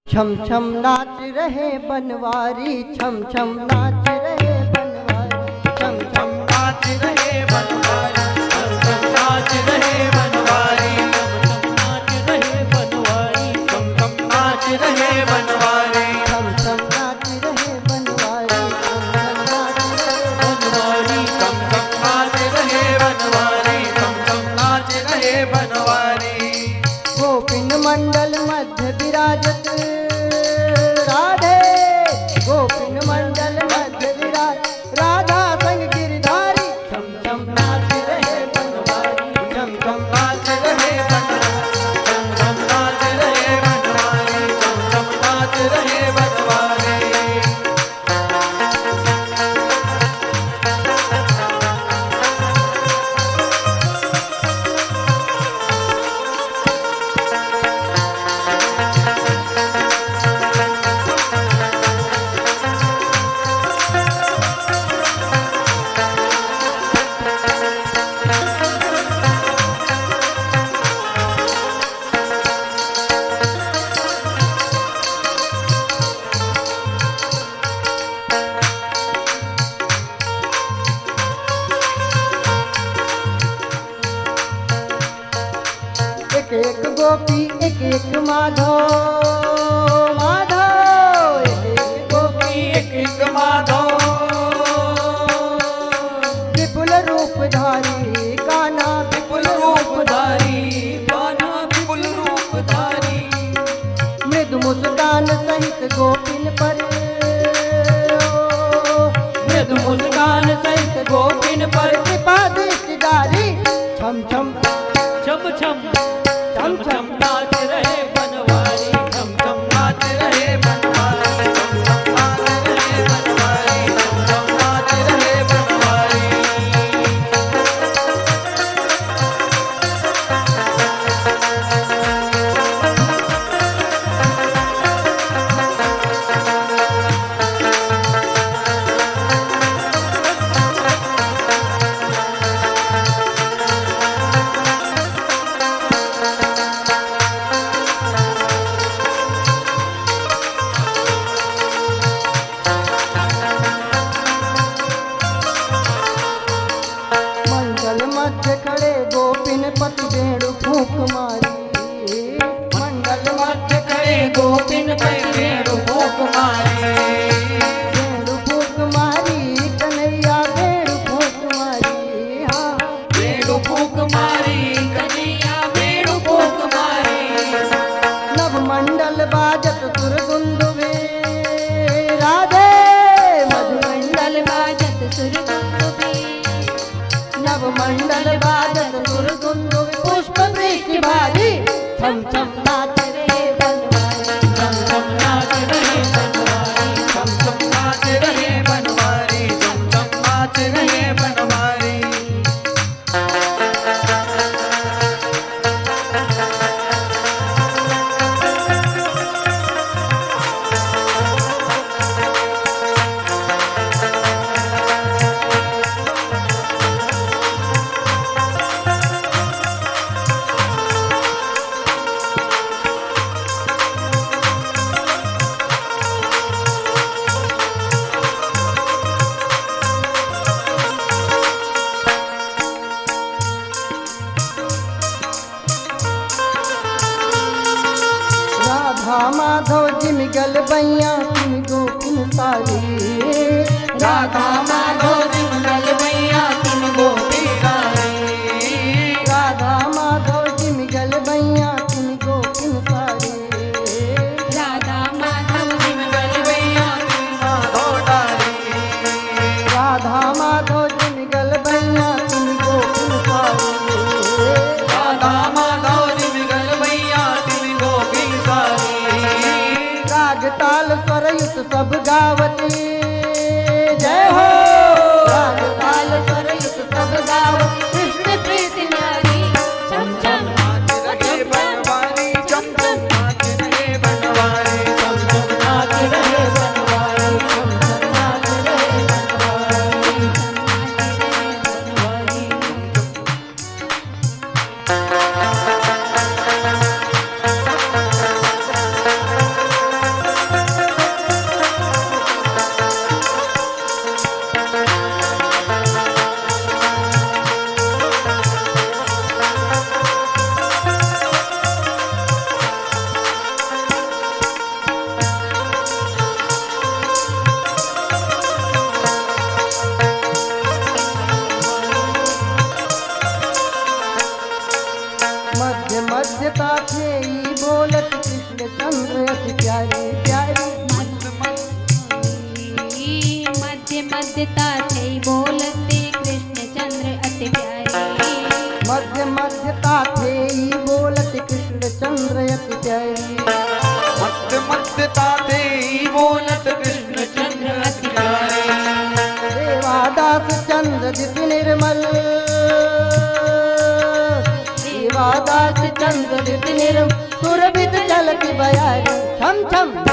छम छम नाच रहे बनवारी, छम छम नाच रहे बनवारी, छम छम नाच रहे बनवारी, छम छम नाच रहे बनवारी, छम छम नाच रहे बनवारी, छम छम नाच रहे बनवारी, छम छम नाच रहे बनवारी, छम छम नाच रहे बनवारी, छम छम नाच रहे बनवारी। गोपिन मंडल मध्य विराजत राधे, गोपिन मंडल मध्य विराज राधा संग गिरधारी, छम छम नाच रहे बनवारी, छम छम नाच रहे बनवारी, छम छम नाच रहे बनवारी, छम छम नाच रहे बनवारी। एक एक गोपी एक एक माधव, माधव एक एक गोपी एक एक माधव, विपुल रूपधारी कान्हा, विपुल रूपधारी कान्हा, विपुल रूपधारी। मृदु मुस्कान सहित गोपिन पर, मृदु मुस्कान सहित गोपिन पर कृपा दृष्टिधारी, छम छम छम छम छम छम नाच रहे बनवारी, छम छम नाच रहे बनवारी, छम छम नाच रहे बनवारी, छम छम नाच रहे बनवारी। मंडल मध्य खड़े गोपिन पति वेणु फूंक मारी, मंडल मध्य खड़े गोपिन पे वेणु फूंक मारे, वेणु फूंक मारी, कन्हैया वेणु फूंक मारी, हाँ वेणु फूंक मारी, कन्हैया वेणु फूंक मारी। नव मंडल बाजत सुरगुंदुवे राधे, मधुमंडल बाजत सुरगुंदुवे, नव मंडल बाजत सुरगुंदुवे, पुष्प वृष्टि भारी, छम छम नाच रहे बनवारी, छम छम नाच रहे बनवारी, छम छम नाच रहे बनवारी, छम छम नाच रहे बनवारी। राधा माधव जिम गल बैया तुम गोपिन सारी, राधा माधव जिमगल मैया तुम गोपी रानी, राधा माधव जिम गल बैया तुम गोपिन सारी, राधा माधव जिमगल मैया तुम माधव डाली, राधा माधव जिम गल बैया तुम गोपिन सारी, राधा माधव जिमगल मैया तुम गोपी सारी। राग ताल स्वर युत सब गावती, जय हो राग ताल स्वर युत सब गावती, कृष्ण प्रीति न्यारी, छम छम नाच रहे बनवारी, छम छम नाच रहे बनवारी, छम छम नाच रहे बनवारी, छम छम नाच रहे बनवारी। बनवारी। अति प्यारी प्यारी मध्य मध्यता थे बोलते कृष्णचंद्र अति प्यारे मध्य मध्यता थे बोलत कृष्ण चंद्र अति प्यारी मध्य मध्यता थे बोलत कृष्ण चंद्र अति प्यारे देवादास चंद्र दिति निर्मल देवादास चंद्र दिति निर्मल सुरभित जल की बयारी छम छम